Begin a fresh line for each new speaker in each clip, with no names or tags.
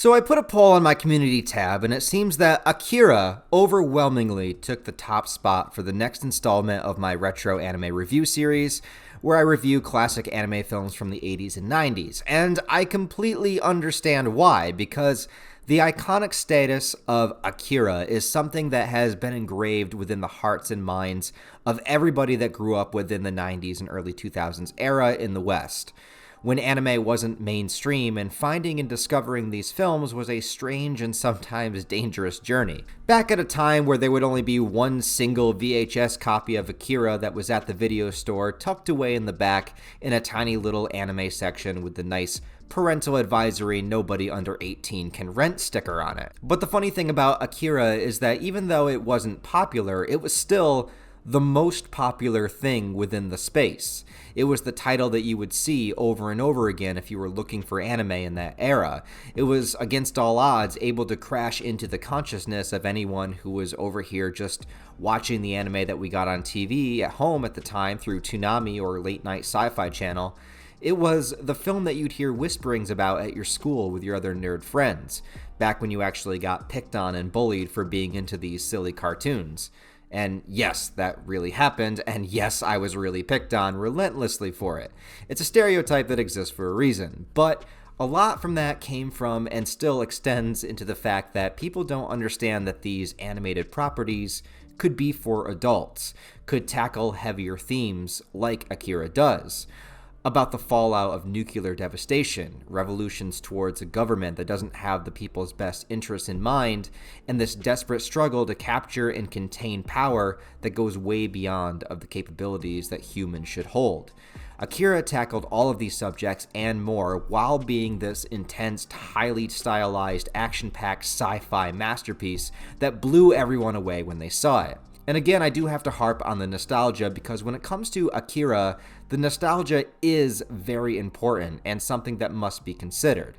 So I put a poll on my community tab, and it seems that Akira overwhelmingly took the top spot for the next installment of my retro anime review series, where I review classic anime films from the 80s and 90s. And I completely understand why, because the iconic status of Akira is something that has been engraved within the hearts and minds of everybody that grew up within the 90s and early 2000s era in the West, when anime wasn't mainstream, and finding and discovering these films was a strange and sometimes dangerous journey. Back at a time where there would only be one single VHS copy of Akira that was at the video store, tucked away in the back in a tiny little anime section with the nice parental advisory nobody under 18 can rent sticker on it. But the funny thing about Akira is that even though it wasn't popular, it was still the most popular thing within the space. It was the title that you would see over and over again if you were looking for anime in that era. It was, against all odds, able to crash into the consciousness of anyone who was over here just watching the anime that we got on TV at home at the time through Toonami or late night sci-fi channel. It was the film that you'd hear whisperings about at your school with your other nerd friends, back when you actually got picked on and bullied for being into these silly cartoons. And yes, that really happened, and yes, I was really picked on relentlessly for it. It's a stereotype that exists for a reason, but a lot from that came from and still extends into the fact that people don't understand that these animated properties could be for adults, could tackle heavier themes like Akira does, about the fallout of nuclear devastation, revolutions towards a government that doesn't have the people's best interests in mind, and this desperate struggle to capture and contain power that goes way beyond of the capabilities that humans should hold. Akira tackled all of these subjects and more while being this intense, highly stylized, action-packed sci-fi masterpiece that blew everyone away when they saw it. And again, I do have to harp on the nostalgia, because when it comes to Akira, the nostalgia is very important and something that must be considered.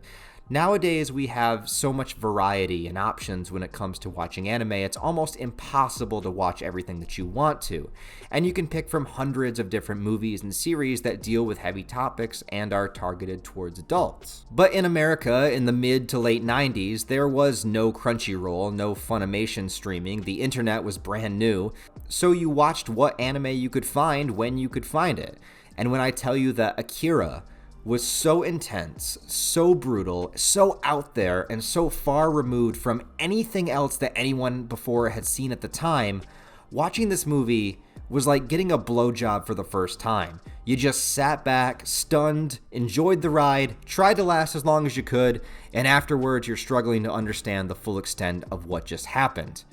Nowadays, we have so much variety and options when it comes to watching anime, it's almost impossible to watch everything that you want to. And you can pick from hundreds of different movies and series that deal with heavy topics and are targeted towards adults. But in America, in the mid to late 90s, there was no Crunchyroll, no Funimation streaming, the internet was brand new, so you watched what anime you could find when you could find it. And when I tell you that Akira was so intense, so brutal, so out there, and so far removed from anything else that anyone before had seen at the time, watching this movie was like getting a blowjob for the first time. You just sat back, stunned, enjoyed the ride, tried to last as long as you could, and afterwards you're struggling to understand the full extent of what just happened.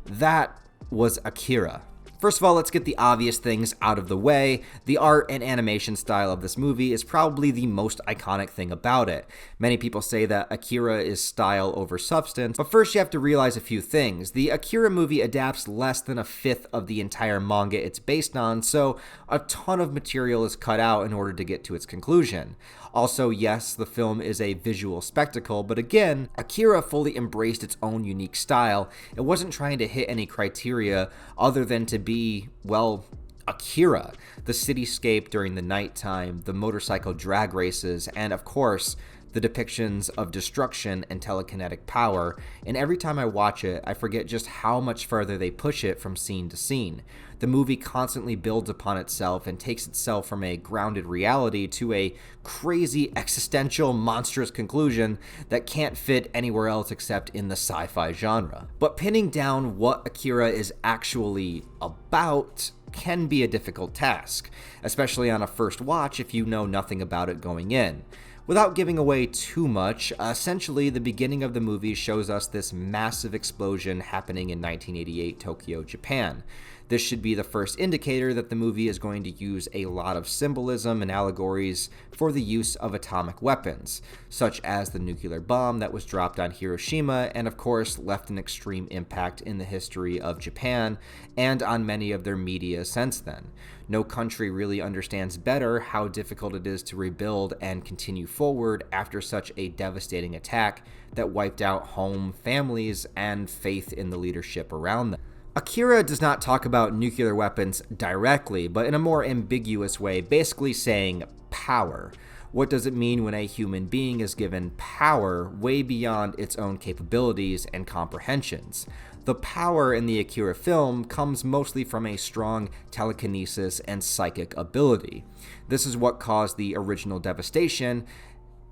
That was Akira. First of all, let's get the obvious things out of the way. The art and animation style of this movie is probably the most iconic thing about it. Many people say that Akira is style over substance, but first you have to realize a few things. The Akira movie adapts less than a fifth of the entire manga it's based on, so a ton of material is cut out in order to get to its conclusion. Also, yes, the film is a visual spectacle, but again, Akira fully embraced its own unique style. It wasn't trying to hit any criteria other than to be, well, Akira. The cityscape during the nighttime, the motorcycle drag races, and of course, the depictions of destruction and telekinetic power, and every time I watch it, I forget just how much further they push it from scene to scene. The movie constantly builds upon itself and takes itself from a grounded reality to a crazy, existential, monstrous conclusion that can't fit anywhere else except in the sci-fi genre. But pinning down what Akira is actually about can be a difficult task, especially on a first watch if you know nothing about it going in. Without giving away too much, essentially the beginning of the movie shows us this massive explosion happening in 1988 Tokyo, Japan. This should be the first indicator that the movie is going to use a lot of symbolism and allegories for the use of atomic weapons, such as the nuclear bomb that was dropped on Hiroshima and of course left an extreme impact in the history of Japan and on many of their media since then. No country really understands better how difficult it is to rebuild and continue forward after such a devastating attack that wiped out home, families, and faith in the leadership around them. Akira does not talk about nuclear weapons directly, but in a more ambiguous way, basically saying power. What does it mean when a human being is given power way beyond its own capabilities and comprehensions? The power in the Akira film comes mostly from a strong telekinesis and psychic ability. This is what caused the original devastation,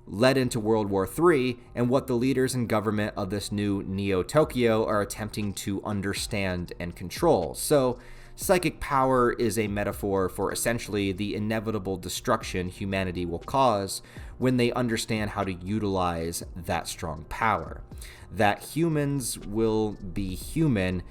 led into World War III, and what the leaders and government of this new Neo-Tokyo are attempting to understand and control. So, psychic power is a metaphor for essentially the inevitable destruction humanity will cause when they understand how to utilize that strong power. That humans will be human,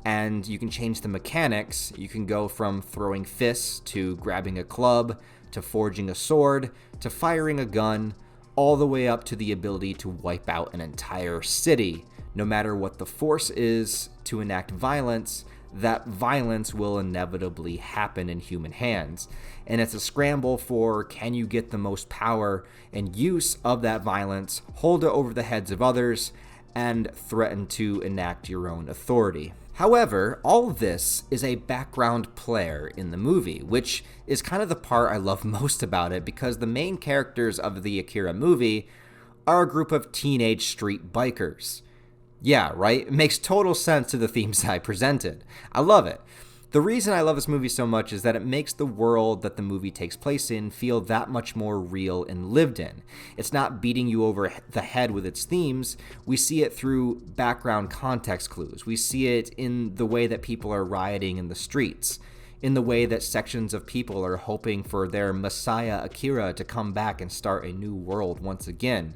and you can change the mechanics. You can go from throwing fists to grabbing a club, to forging a sword, to firing a gun, all the way up to the ability to wipe out an entire city. No matter what the force is to enact violence, that violence will inevitably happen in human hands. And it's a scramble for, can you get the most power and use of that violence, hold it over the heads of others, and threaten to enact your own authority. However, all of this is a background player in the movie, which is kind of the part I love most about it, because the main characters of the Akira movie are a group of teenage street bikers. Yeah, right? It makes total sense to the themes I presented. I love it. The reason I love this movie so much is that it makes the world that the movie takes place in feel that much more real and lived in. It's not beating you over the head with its themes. We see it through background context clues. We see it in the way that people are rioting in the streets, in the way that sections of people are hoping for their messiah Akira to come back and start a new world once again,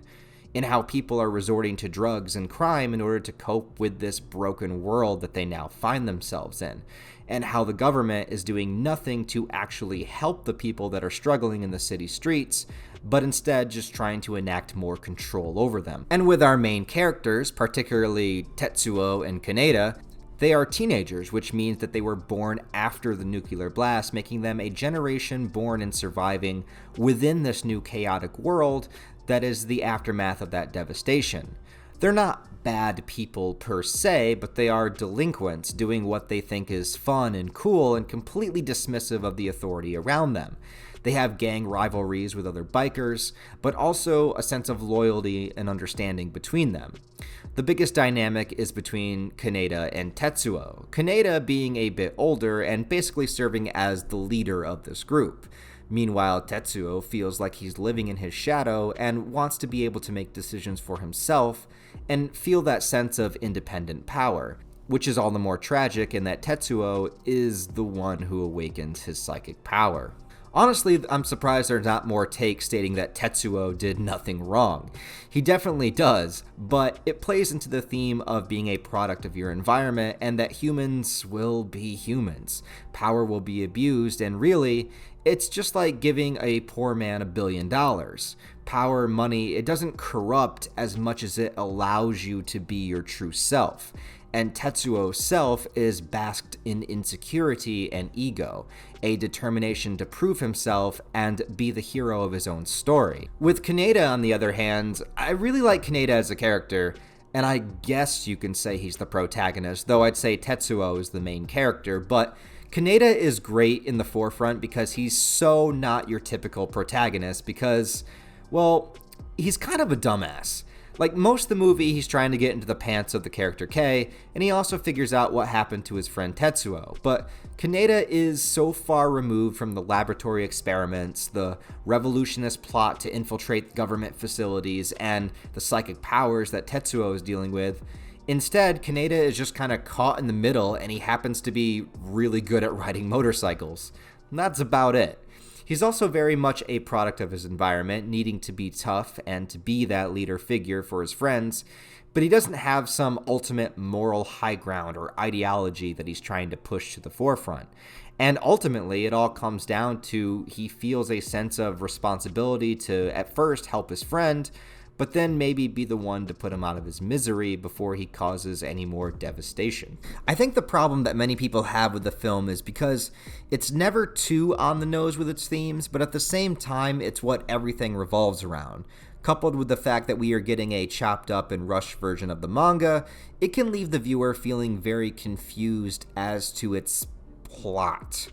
in how people are resorting to drugs and crime in order to cope with this broken world that they now find themselves in, and how the government is doing nothing to actually help the people that are struggling in the city streets, but instead just trying to enact more control over them. And with our main characters, particularly Tetsuo and Kaneda, they are teenagers, which means that they were born after the nuclear blast, making them a generation born and surviving within this new chaotic world that is the aftermath of that devastation. They're not bad people per se, but they are delinquents doing what they think is fun and cool and completely dismissive of the authority around them. They have gang rivalries with other bikers, but also a sense of loyalty and understanding between them. The biggest dynamic is between Kaneda and Tetsuo, Kaneda being a bit older and basically serving as the leader of this group. Meanwhile, Tetsuo feels like he's living in his shadow and wants to be able to make decisions for himself and feel that sense of independent power, which is all the more tragic in that Tetsuo is the one who awakens his psychic power. Honestly, I'm surprised there's not more takes stating that Tetsuo did nothing wrong. He definitely does, but it plays into the theme of being a product of your environment and that humans will be humans. Power will be abused, and really, it's just like giving a poor man $1 billion. Power, money, it doesn't corrupt as much as it allows you to be your true self. And Tetsuo's self is basked in insecurity and ego, a determination to prove himself and be the hero of his own story. With Kaneda, on the other hand, I really like Kaneda as a character, and I guess you can say he's the protagonist, though I'd say Tetsuo is the main character, but Kaneda is great in the forefront because he's so not your typical protagonist because, well, he's kind of a dumbass. Like most of the movie, he's trying to get into the pants of the character Kei, and he also figures out what happened to his friend Tetsuo. But Kaneda is so far removed from the laboratory experiments, the revolutionist plot to infiltrate government facilities, and the psychic powers that Tetsuo is dealing with. Instead, Kaneda is just kind of caught in the middle, and he happens to be really good at riding motorcycles. And that's about it. He's also very much a product of his environment, needing to be tough and to be that leader figure for his friends, but he doesn't have some ultimate moral high ground or ideology that he's trying to push to the forefront. And ultimately, it all comes down to he feels a sense of responsibility to, at first, help his friend, but then maybe be the one to put him out of his misery before he causes any more devastation. I think the problem that many people have with the film is because it's never too on the nose with its themes, but at the same time, it's what everything revolves around. Coupled with the fact that we are getting a chopped up and rushed version of the manga, it can leave the viewer feeling very confused as to its plot.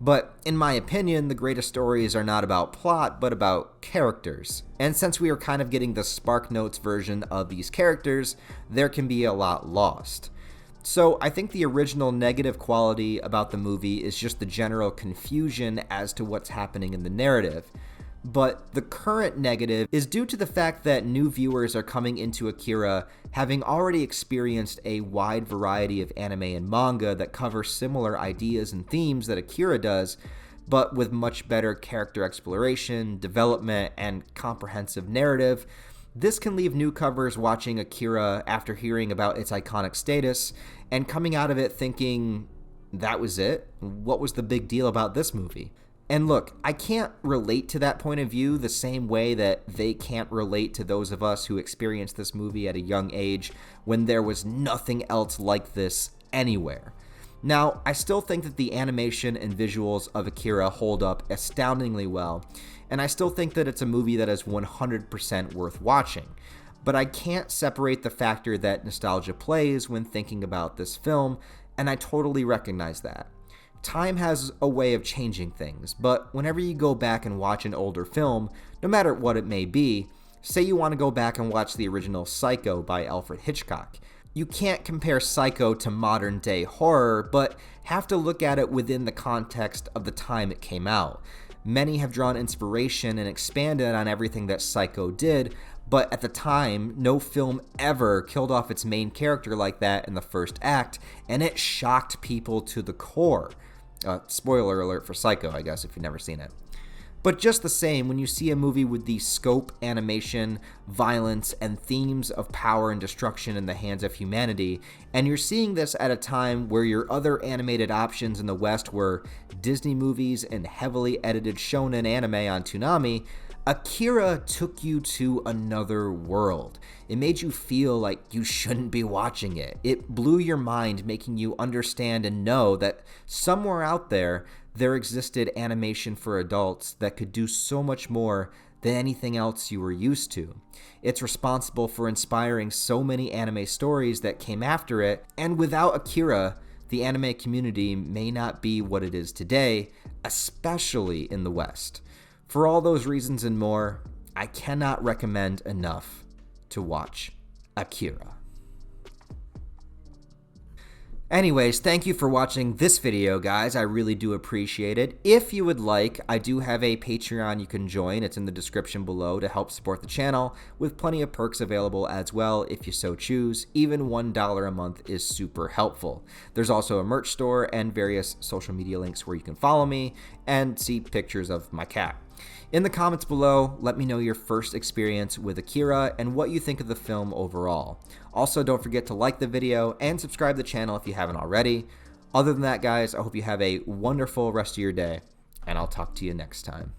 But in my opinion, the greatest stories are not about plot, but about characters. And since we are kind of getting the Spark Notes version of these characters, there can be a lot lost. So I think the original negative quality about the movie is just the general confusion as to what's happening in the narrative. But the current negative is due to the fact that new viewers are coming into Akira having already experienced a wide variety of anime and manga that cover similar ideas and themes that Akira does, but with much better character exploration, development, and comprehensive narrative. This can leave newcomers watching Akira after hearing about its iconic status and coming out of it thinking, that was it? What was the big deal about this movie? And look, I can't relate to that point of view the same way that they can't relate to those of us who experienced this movie at a young age when there was nothing else like this anywhere. Now, I still think that the animation and visuals of Akira hold up astoundingly well, and I still think that it's a movie that is 100% worth watching. But I can't separate the factor that nostalgia plays when thinking about this film, and I totally recognize that. Time has a way of changing things, but whenever you go back and watch an older film, no matter what it may be, say you want to go back and watch the original Psycho by Alfred Hitchcock, you can't compare Psycho to modern day horror, but have to look at it within the context of the time it came out. Many have drawn inspiration and expanded on everything that Psycho did, but at the time, no film ever killed off its main character like that in the first act, and it shocked people to the core. Spoiler alert for Psycho, I guess, if you've never seen it. But just the same, when you see a movie with the scope, animation, violence, and themes of power and destruction in the hands of humanity, and you're seeing this at a time where your other animated options in the West were Disney movies and heavily edited shonen anime on Toonami, Akira took you to another world. It made you feel like you shouldn't be watching it. It blew your mind, making you understand and know that somewhere out there existed animation for adults that could do so much more than anything else you were used to. It's responsible for inspiring so many anime stories that came after it, and without Akira, the anime community may not be what it is today, especially in the West. For all those reasons and more, I cannot recommend enough to watch Akira. Anyways, thank you for watching this video, guys. I really do appreciate it. If you would like, I do have a Patreon you can join. It's in the description below to help support the channel, with plenty of perks available as well if you so choose. Even $1 a month is super helpful. There's also a merch store and various social media links where you can follow me and see pictures of my cat. In the comments below, let me know your first experience with Akira and what you think of the film overall. Also, don't forget to like the video and subscribe to the channel if you haven't already. Other than that, guys, I hope you have a wonderful rest of your day, and I'll talk to you next time.